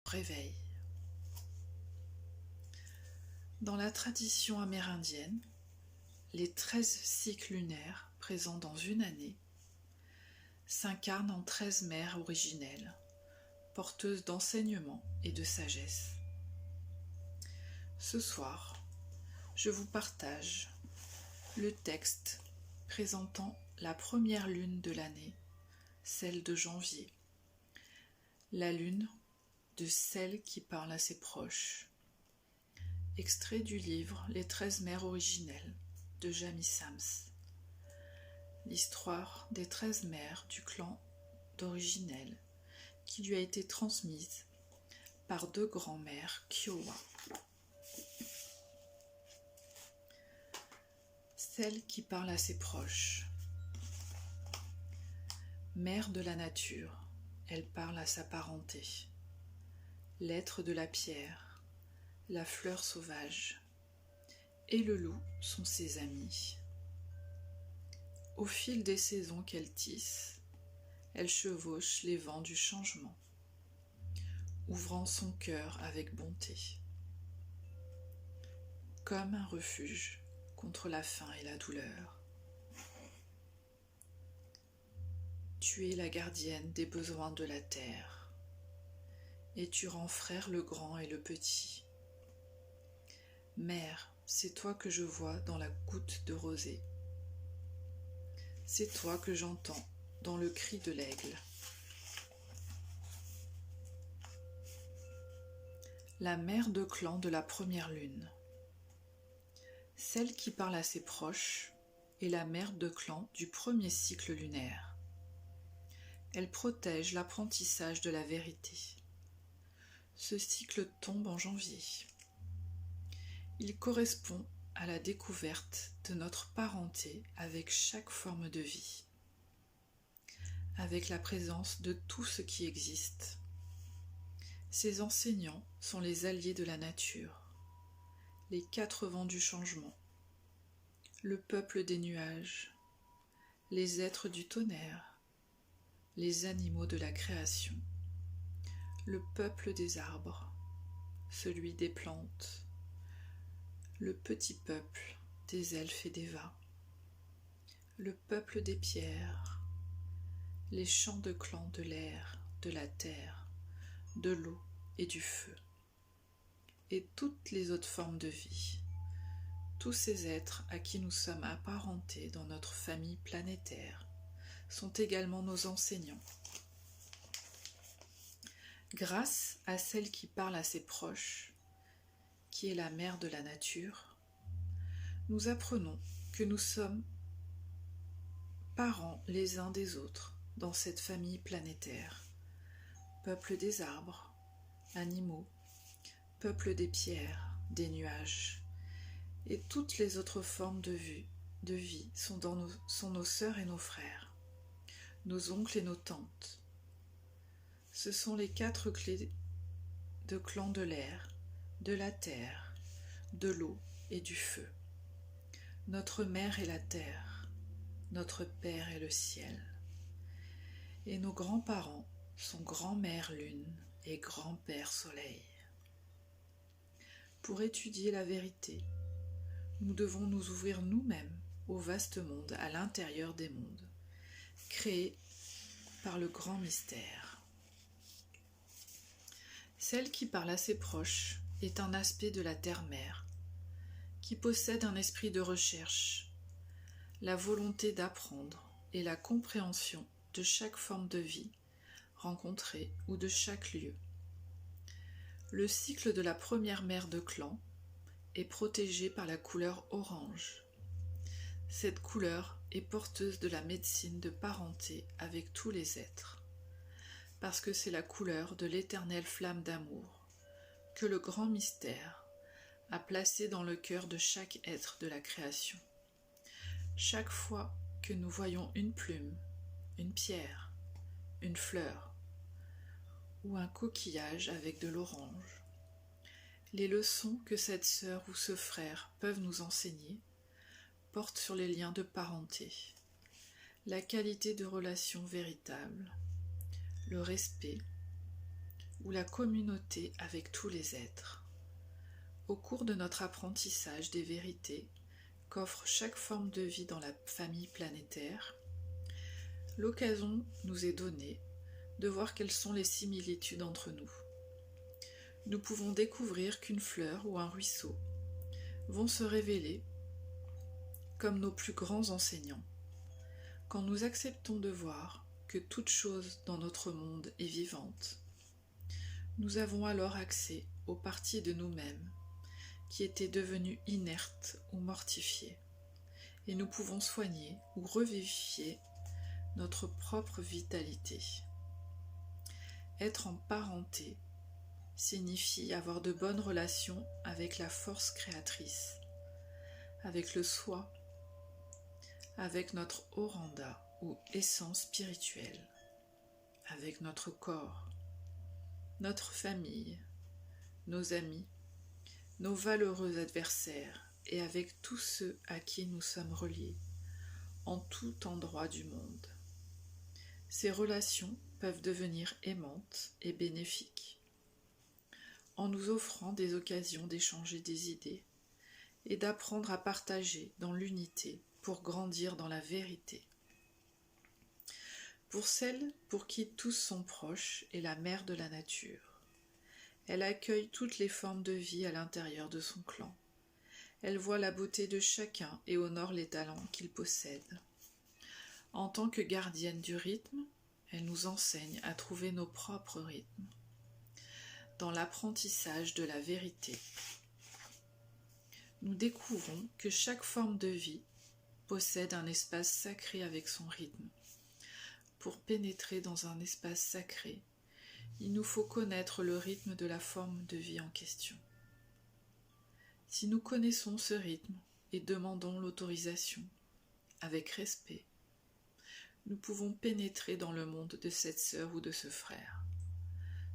réveil. Dans la tradition amérindienne, les 13 cycles lunaires présents dans une année s'incarnent en 13 mères originelles, porteuses d'enseignement et de sagesse. Ce soir, je vous partage le texte présentant la première lune de l'année, celle de janvier, la lune de celle qui parle à ses proches. Extrait du livre Les 13 mères originelles de Jamie Sams. L'histoire des 13 mères du clan d'Originel qui lui a été transmise par 2 grands-mères Kiowa. Celle qui parle à ses proches. Mère de la nature, elle parle à sa parenté. L'être de la pierre, la fleur sauvage et le loup sont ses amis. Au fil des saisons qu'elle tisse, elle chevauche les vents du changement, ouvrant son cœur avec bonté, comme un refuge contre la faim et la douleur. Tu es la gardienne des besoins de la terre, et tu rends frère le grand et le petit. Mère, c'est toi que je vois dans la goutte de rosée. C'est toi que j'entends dans le cri de l'aigle. La mère de clan de la première lune. Celle qui parle à ses proches est la mère de clan du premier cycle lunaire. Elle protège l'apprentissage de la vérité. Ce cycle tombe en janvier. Il correspond à la découverte de notre parenté avec chaque forme de vie, avec la présence de tout ce qui existe. Ces enseignants sont les alliés de la nature, les 4 vents du changement, le peuple des nuages, les êtres du tonnerre, les animaux de la création, le peuple des arbres, celui des plantes, le petit peuple des elfes et des vats, le peuple des pierres, les chants de clans de l'air, de la terre, de l'eau et du feu, et toutes les autres formes de vie, tous ces êtres à qui nous sommes apparentés dans notre famille planétaire, sont également nos enseignants. Grâce à celle qui parle à ses proches, qui est la mère de la nature, nous apprenons que nous sommes parents les uns des autres dans cette famille planétaire. Peuple des arbres, animaux, peuple des pierres, des nuages, et toutes les autres formes de vie sont nos sœurs et nos frères, nos oncles et nos tantes. Ce sont les 4 clés de clan de l'air, de la terre, de l'eau et du feu. Notre mère est la terre, notre père est le ciel, et nos grands-parents sont grand-mère lune et grand-père soleil. Pour étudier la vérité, nous devons nous ouvrir nous-mêmes au vaste monde à l'intérieur des mondes, créé par le grand mystère. Celle qui parle à ses proches est un aspect de la terre-mère, qui possède un esprit de recherche, la volonté d'apprendre et la compréhension de chaque forme de vie rencontrée ou de chaque lieu. Le cycle de la première mère de clan est protégé par la couleur orange. Cette couleur est porteuse de la médecine de parenté avec tous les êtres, parce que c'est la couleur de l'éternelle flamme d'amour que le grand mystère a placée dans le cœur de chaque être de la création. Chaque fois que nous voyons une plume, une pierre, une fleur ou un coquillage avec de l'orange, les leçons que cette sœur ou ce frère peuvent nous enseigner portent sur les liens de parenté, la qualité de relation véritable, le respect, ou la communauté avec tous les êtres. Au cours de notre apprentissage des vérités qu'offre chaque forme de vie dans la famille planétaire, l'occasion nous est donnée de voir quelles sont les similitudes entre nous. Nous pouvons découvrir qu'une fleur ou un ruisseau vont se révéler comme nos plus grands enseignants. Quand nous acceptons de voir que toute chose dans notre monde est vivante, nous avons alors accès aux parties de nous-mêmes qui étaient devenues inertes ou mortifiées, et nous pouvons soigner ou revivifier notre propre vitalité. Être en parenté signifie avoir de bonnes relations avec la force créatrice, avec le soi, avec notre oranda ou essence spirituelle, avec notre corps, notre famille, nos amis, nos valeureux adversaires et avec tous ceux à qui nous sommes reliés, en tout endroit du monde. Ces relations peuvent devenir aimantes et bénéfiques, en nous offrant des occasions d'échanger des idées et d'apprendre à partager dans l'unité pour grandir dans la vérité. Pour celle pour qui tous sont proches est la mère de la nature. Elle accueille toutes les formes de vie à l'intérieur de son clan. Elle voit la beauté de chacun et honore les talents qu'il possède. En tant que gardienne du rythme, elle nous enseigne à trouver nos propres rythmes. Dans l'apprentissage de la vérité, nous découvrons que chaque forme de vie possède un espace sacré avec son rythme. Pour pénétrer dans un espace sacré, il nous faut connaître le rythme de la forme de vie en question. Si nous connaissons ce rythme et demandons l'autorisation, avec respect, nous pouvons pénétrer dans le monde de cette sœur ou de ce frère,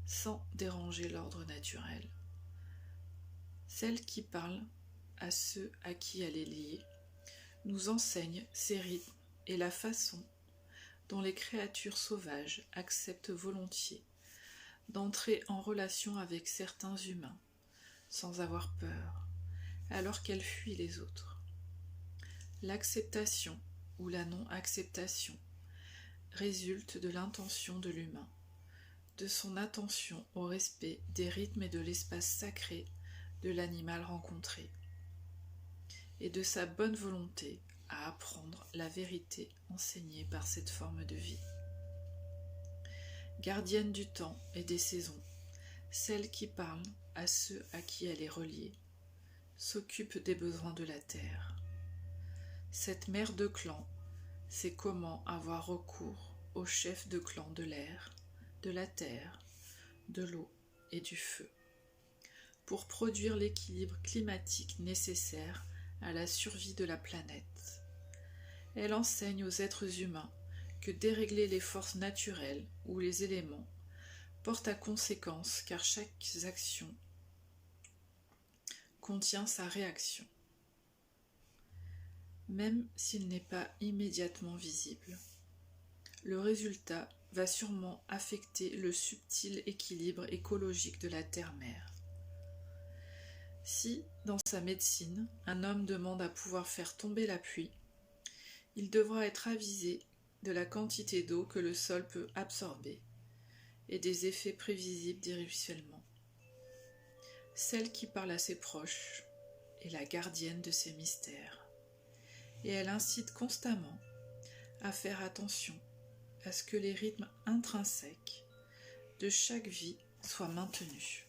sans déranger l'ordre naturel. Celle qui parle à ceux à qui elle est liée nous enseigne ces rythmes et la façon dont les créatures sauvages acceptent volontiers d'entrer en relation avec certains humains sans avoir peur, alors qu'elles fuient les autres. L'acceptation ou la non-acceptation résulte de l'intention de l'humain, de son attention au respect des rythmes et de l'espace sacré de l'animal rencontré, et de sa bonne volonté à apprendre la vérité enseignée par cette forme de vie. Gardienne du temps et des saisons, celle qui parle à ceux à qui elle est reliée, s'occupe des besoins de la terre. Cette mère de clan sait comment avoir recours aux chefs de clan de l'air, de la terre, de l'eau et du feu, pour produire l'équilibre climatique nécessaire à la survie de la planète. Elle enseigne aux êtres humains que dérégler les forces naturelles ou les éléments porte à conséquence car chaque action contient sa réaction, même s'il n'est pas immédiatement visible. Le résultat va sûrement affecter le subtil équilibre écologique de la terre-mère. Si, dans sa médecine, un homme demande à pouvoir faire tomber la pluie, il devra être avisé de la quantité d'eau que le sol peut absorber et des effets prévisibles des ruissellements. Celle qui parle à ses proches est la gardienne de ces mystères, et elle incite constamment à faire attention à ce que les rythmes intrinsèques de chaque vie soient maintenus.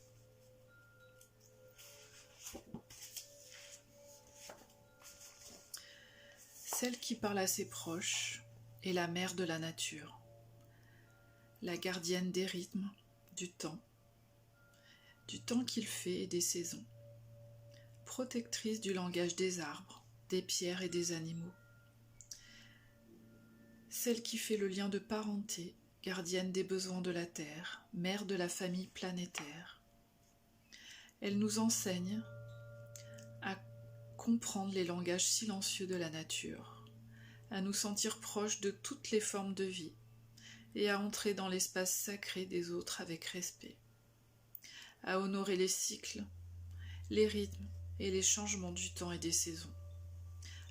Celle qui parle à ses proches est la mère de la nature, la gardienne des rythmes, du temps qu'il fait et des saisons, protectrice du langage des arbres, des pierres et des animaux. Celle qui fait le lien de parenté, gardienne des besoins de la terre, mère de la famille planétaire. Elle nous enseigne à comprendre les langages silencieux de la nature, à nous sentir proches de toutes les formes de vie et à entrer dans l'espace sacré des autres avec respect. à honorer les cycles, les rythmes et les changements du temps et des saisons,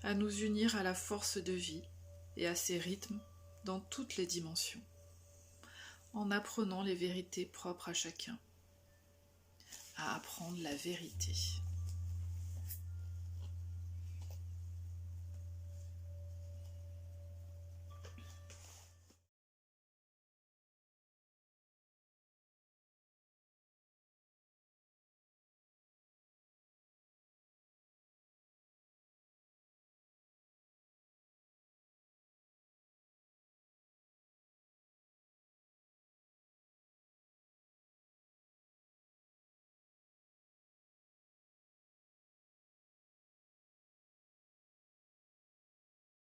à nous unir à la force de vie et à ses rythmes dans toutes les dimensions, en apprenant les vérités propres à chacun, à apprendre la vérité.